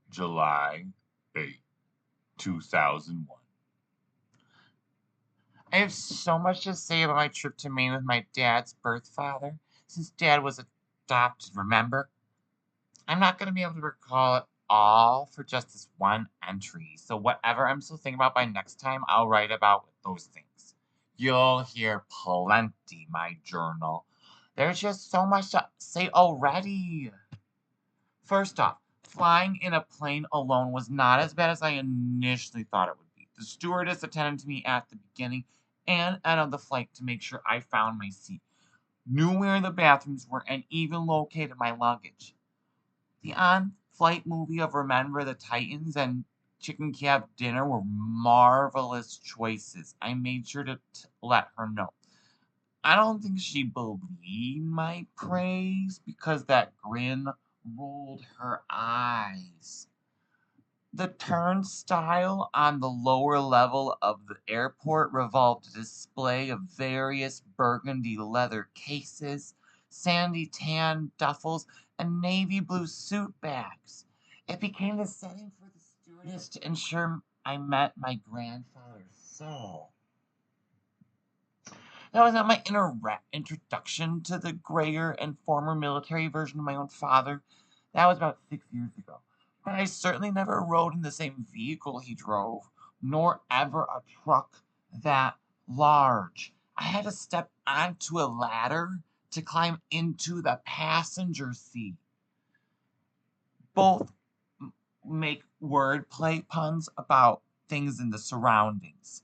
July 8th, 2001. I have so much to say about my trip to Maine with my dad's birth father, since dad was adopted, remember? I'm not going to be able to recall it all for just this one entry, so whatever I'm still thinking about by next time, I'll write about those things. You'll hear plenty, my journal. There's just so much to say already. First off, flying in a plane alone was not as bad as I initially thought it would be. The stewardess attended to me at the beginning and end of the flight to make sure I found my seat, knew where the bathrooms were, and even located my luggage. The on-flight movie of Remember the Titans and Chicken Cab Dinner were marvelous choices. I made sure to let her know. I don't think she believed my praise because that grin rolled her eyes. The turnstile on the lower level of the airport revolved a display of various burgundy leather cases, sandy tan duffels, and navy blue suit bags. It became the setting for the stewardess to ensure I met my grandfather's soul. That was not my introduction to the grayer and former military version of my own father. That was about 6 years ago. But I certainly never rode in the same vehicle he drove, nor ever a truck that large. I had to step onto a ladder to climb into the passenger seat. Both make wordplay puns about things in the surroundings.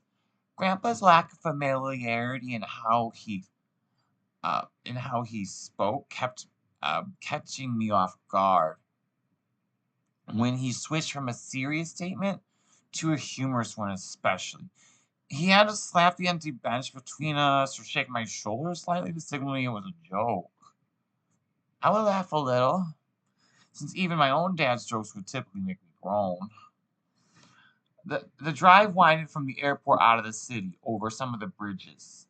Grandpa's lack of familiarity in how he spoke kept catching me off guard. When he switched from a serious statement to a humorous one, especially, he had to slap the empty bench between us or shake my shoulder slightly to signal me it was a joke. I would laugh a little, since even my own dad's jokes would typically make me groan. The drive winded from the airport out of the city, over some of the bridges,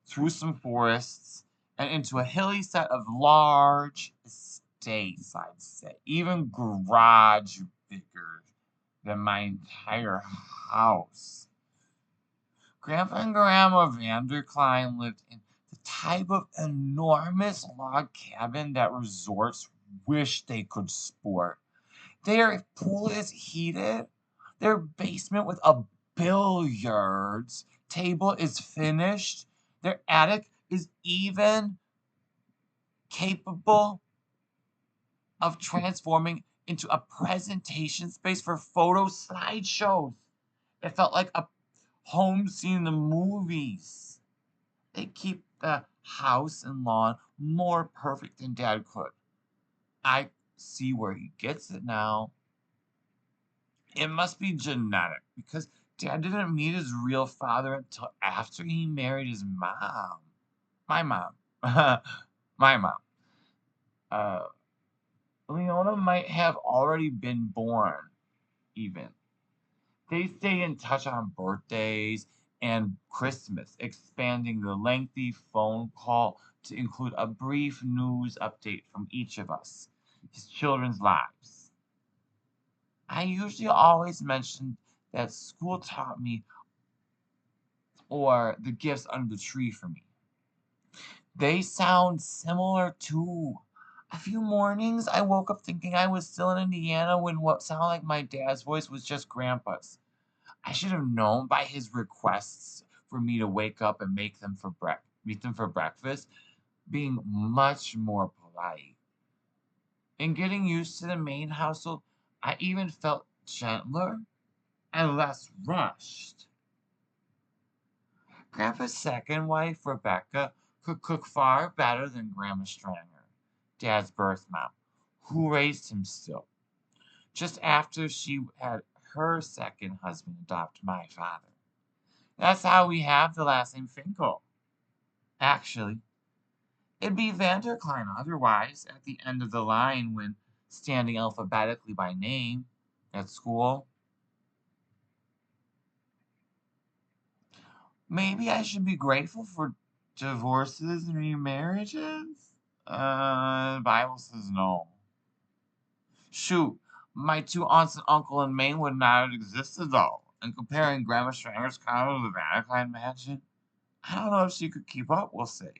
through some forests, and into a hilly set of large estates, I'd say. Even garage bigger than my entire house. Grandpa and Grandma Vanderkline lived in the type of enormous log cabin that resorts wish they could sport. Their pool is heated. Their basement with a billiards table is finished. Their attic is even capable of transforming into a presentation space for photo slideshows. It felt like a home scene in the movies. They keep the house and lawn more perfect than Dad could. I see where he gets it now. It must be genetic because Dad didn't meet his real father until after he married his mom. My mom. My mom. Uh, Leona might have already been born, even. They stay in touch on birthdays and Christmas, expanding the lengthy phone call to include a brief news update from each of us, his children's lives. I usually always mention that school taught me or the gifts under the tree for me. They sound similar too. A few mornings I woke up thinking I was still in Indiana when what sounded like my dad's voice was just Grandpa's. I should have known by his requests for me to wake up and meet them for breakfast, being much more polite. In getting used to the main household, I even felt gentler and less rushed. Grandpa's second wife, Rebecca, could cook far better than Grandma Stranger, Dad's birth mom, who raised him still, just after she had her second husband adopt my father. That's how we have the last name Finkel. Actually, it'd be Vanderkline otherwise at the end of the line when standing alphabetically by name at school. Maybe I should be grateful for divorces and remarriages? The Bible says no. Shoot, my two aunts and uncle in Maine would not have existed though. And comparing Grandma Stranger's condo to the Vatican mansion, I don't know if she could keep up, we'll say.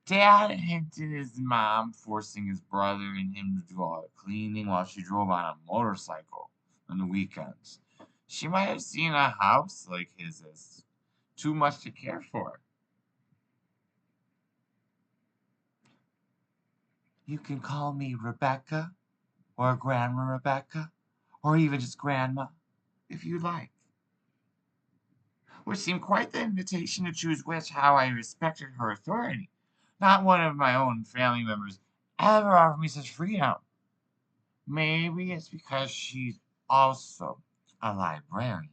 Dad hinted his mom forcing his brother and him to do all the cleaning while she drove on a motorcycle on the weekends. She might have seen a house like his as too much to care for. You can call me Rebecca, or Grandma Rebecca, or even just Grandma, if you like. Which seemed quite the invitation to choose which, how I respected her authority. Not one of my own family members ever offered me such freedom. Maybe it's because she's also a librarian.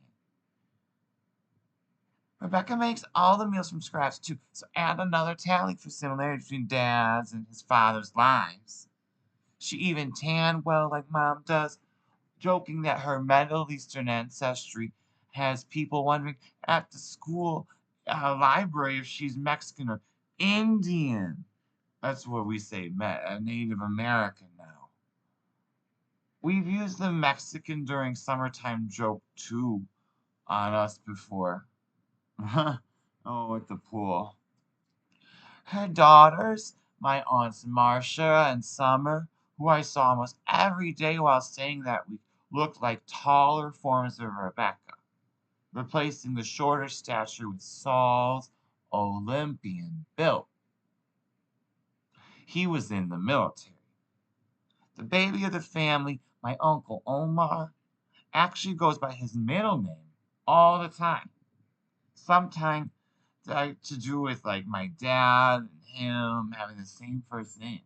Rebecca makes all the meals from scratch too, so add another tally for similarity between Dad's and his father's lives. She even tanned well like Mom does, joking that her Middle Eastern ancestry has people wondering at the school library if she's Mexican or Indian. That's what we say, Native American now. We've used the Mexican during summertime joke too on us before. Oh, at the pool. Her daughters, my aunts Marcia and Summer, who I saw almost every day while staying that week, looked like taller forms of Rebecca, replacing the shorter stature with Saul's Olympian build. He was in the military. The baby of the family, my uncle Omar, actually goes by his middle name all the time. Sometimes to do with like my dad and him having the same first name,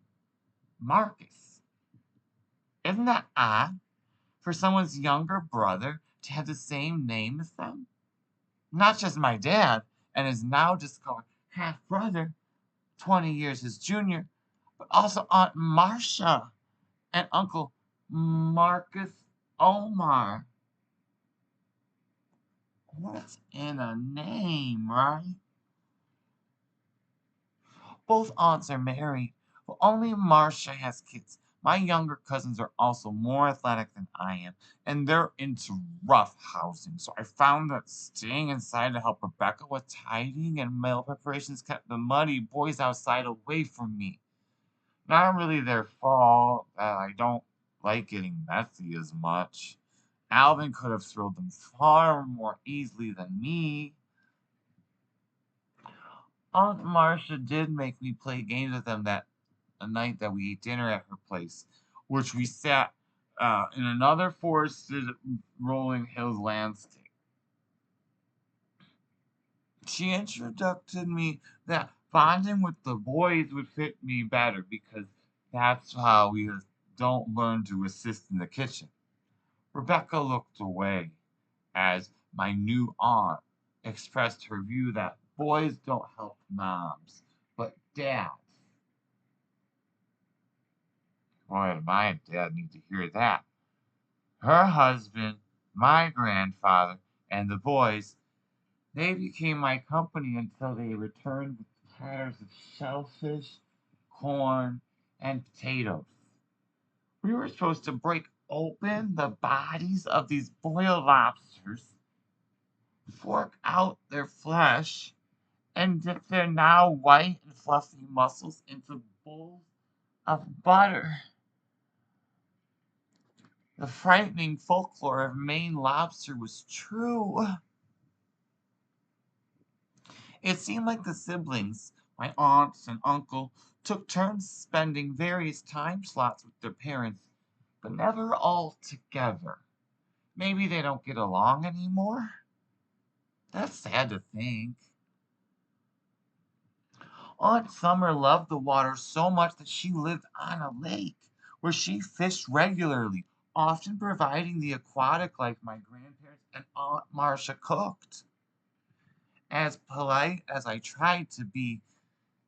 Marcus. Isn't that odd for someone's younger brother to have the same name as them? Not just my dad and his now discovered half brother, 20 years his junior, but also Aunt Marcia and Uncle Marcus Omar. What's in a name, right? Both aunts are married, but only Marcia has kids. My younger cousins are also more athletic than I am, and they're into rough housing. So I found that staying inside to help Rebecca with tidying and meal preparations kept the muddy boys outside away from me. Not really their fault that I don't like getting messy as much. Alvin could have thrilled them far more easily than me. Aunt Marcia did make me play games with them that a night that we ate dinner at her place, which we sat in another forested rolling hills landscape. She introduced me that bonding with the boys would fit me better because that's how we don't learn to assist in the kitchen. Rebecca looked away as my new aunt expressed her view that boys don't help moms, but dads. Boy, did my dad need to hear that. Her husband, my grandfather, and the boys, they became my company until they returned with platters of shellfish, corn, and potatoes. We were supposed to break open the bodies of these boiled lobsters, fork out their flesh, and dip their now white and fluffy muscles into bowls of butter. The frightening folklore of Maine lobster was true. It seemed like the siblings, my aunts and uncle, took turns spending various time slots with their parents, but never all together. Maybe they don't get along anymore? That's sad to think. Aunt Summer loved the water so much that she lived on a lake where she fished regularly, often providing the aquatic life my grandparents and Aunt Marcia cooked. As polite as I tried to be,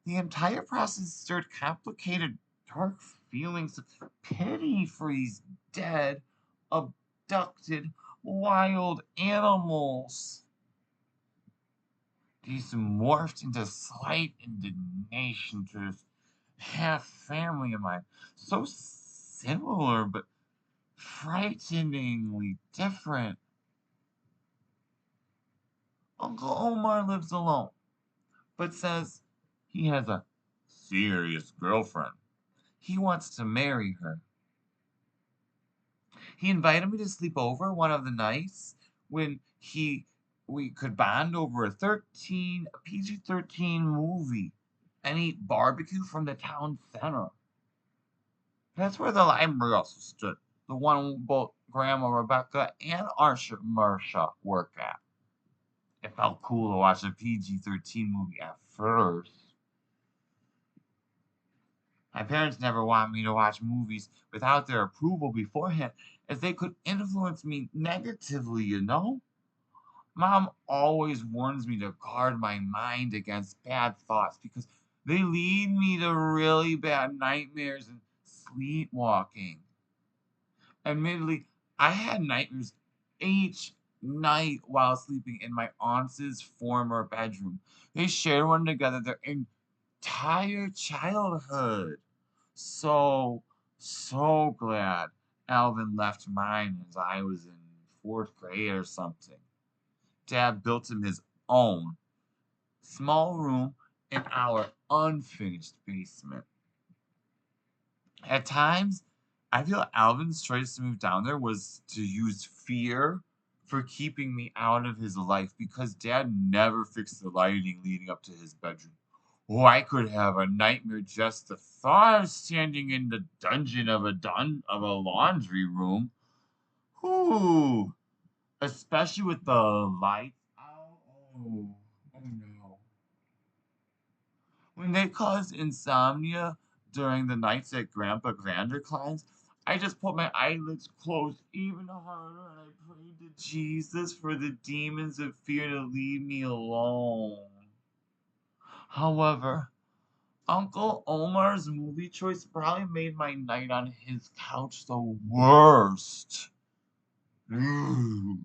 the entire process stirred complicated, dark feelings of pity for these dead, abducted, wild animals. These morphed into slight indignation to half family of mine. So similar, but frighteningly different. Uncle Omar lives alone, but says he has a serious girlfriend. He wants to marry her. He invited me to sleep over one of the nights when we could bond over a PG-13 movie and eat barbecue from the town center. That's where the library also stood, the one both Grandma Rebecca and Marsha work at. It felt cool to watch a PG-13 movie at first. My parents never wanted me to watch movies without their approval beforehand, as they could influence me negatively, you know? Mom always warns me to guard my mind against bad thoughts because they lead me to really bad nightmares and sleepwalking. Admittedly, I had nightmares each night while sleeping in my aunt's former bedroom. They shared one together their entire childhood. So, so glad Alvin left mine as I was in fourth grade or something. Dad built him his own small room in our unfinished basement. At times, I feel Alvin's choice to move down there was to use fear for keeping me out of his life because Dad never fixed the lighting leading up to his bedroom. Oh, I could have a nightmare just the thought of standing in the dungeon of a laundry room. Whoo! Especially with the lights out. Oh no. When they cause insomnia during the nights at Grandpa Vanderklein's, I just put my eyelids closed even harder and I prayed to Jesus for the demons of fear to leave me alone. However, Uncle Omar's movie choice probably made my night on his couch the worst. Ooh.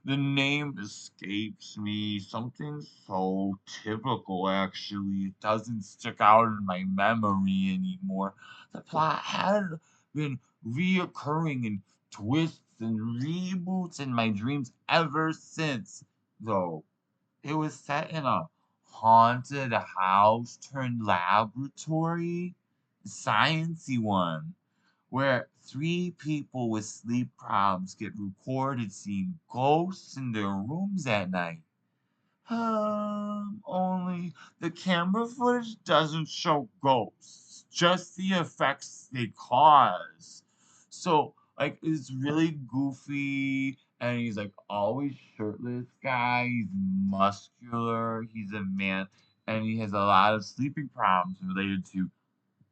The name escapes me. Something so typical, actually. It doesn't stick out in my memory anymore. The plot had been reoccurring in twists and reboots in my dreams ever since, though. It was set in a haunted house turned laboratory, sciency one where three people with sleep problems get recorded seeing ghosts in their rooms at night. Only the camera footage doesn't show ghosts, just the effects they cause. So, like, it's really goofy, and he's like always shirtless guy. He's muscular. He's a man, and he has a lot of sleeping problems related to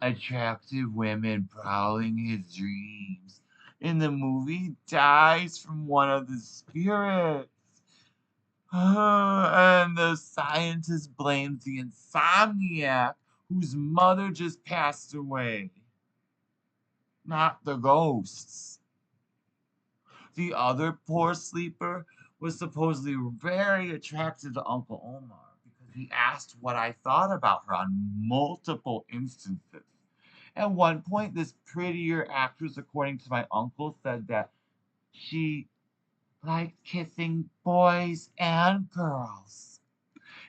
attractive women prowling his dreams. In the movie, dies from one of the spirits. And the scientist blames the insomniac whose mother just passed away, not the ghosts. The other poor sleeper was supposedly very attracted to Uncle Omar because he asked what I thought about her on multiple instances. At one point, this prettier actress, according to my uncle, said that she liked kissing boys and girls.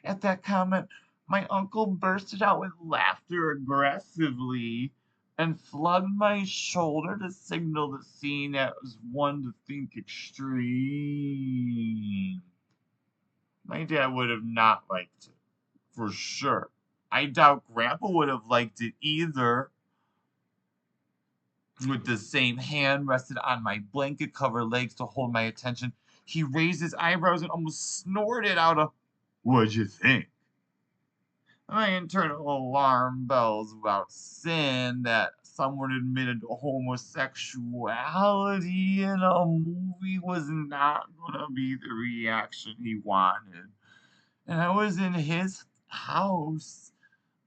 At that comment, my uncle bursted out with laughter aggressively and slugged my shoulder to signal the scene as one to think extreme. My dad would have not liked it, for sure. I doubt Grandpa would have liked it either. With the same hand rested on my blanket covered legs to hold my attention, he raised his eyebrows and almost snorted out a, "What'd you think?" My internal alarm bells about sin that someone admitted to homosexuality in a movie was not gonna be the reaction he wanted. And I was in his house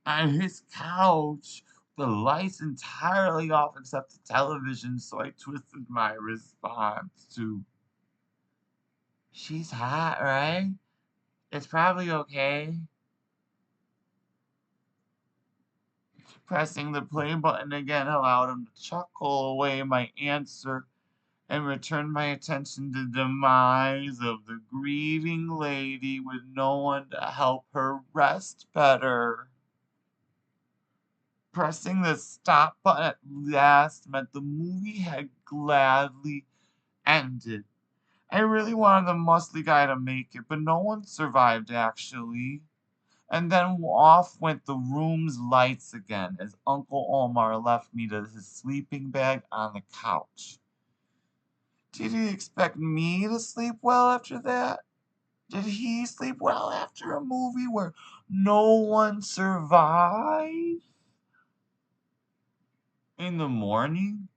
on his couch, the lights entirely off except the television, so I twisted my response to, "She's hot, right? It's probably okay." Pressing the play button again allowed him to chuckle away my answer and return my attention to the demise of the grieving lady with no one to help her rest better. Pressing the stop button at last meant the movie had gladly ended. I really wanted the muscly guy to make it, but no one survived actually. And then off went the room's lights again as Uncle Omar left me to his sleeping bag on the couch. Did he expect me to sleep well after that? Did he sleep well after a movie where no one survived? In the morning,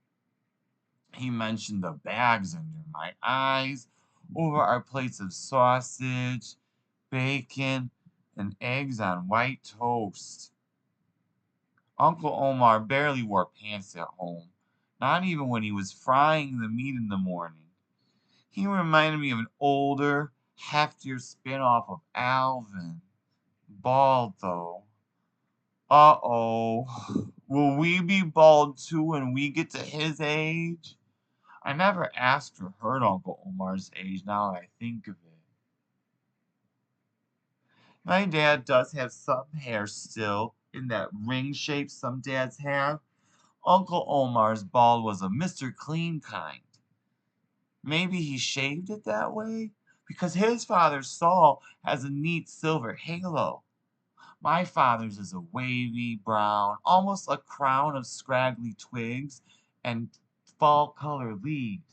he mentioned the bags under my eyes over our plates of sausage, bacon, and eggs on white toast. Uncle Omar barely wore pants at home, not even when he was frying the meat in the morning. He reminded me of an older, heftier spin-off of Alvin. Bald, though. Uh-oh. Will we be bald too when we get to his age? I never asked or heard Uncle Omar's age now that I think of it. My dad does have some hair still, in that ring shape some dads have. Uncle Omar's bald was a Mr. Clean kind. Maybe he shaved it that way? Because his father, Saul, has a neat silver halo. My father's is a wavy brown, almost a crown of scraggly twigs and fall-colored leaves.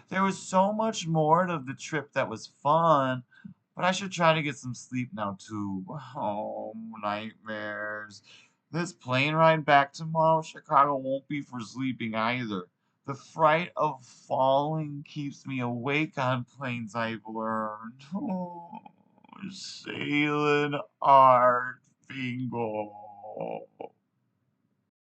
There was so much more of the trip that was fun, but I should try to get some sleep now too. Oh, nightmares. This plane ride back tomorrow, Chicago won't be for sleeping either. The fright of falling keeps me awake on planes, I've learned. Oh, sailing art bingo.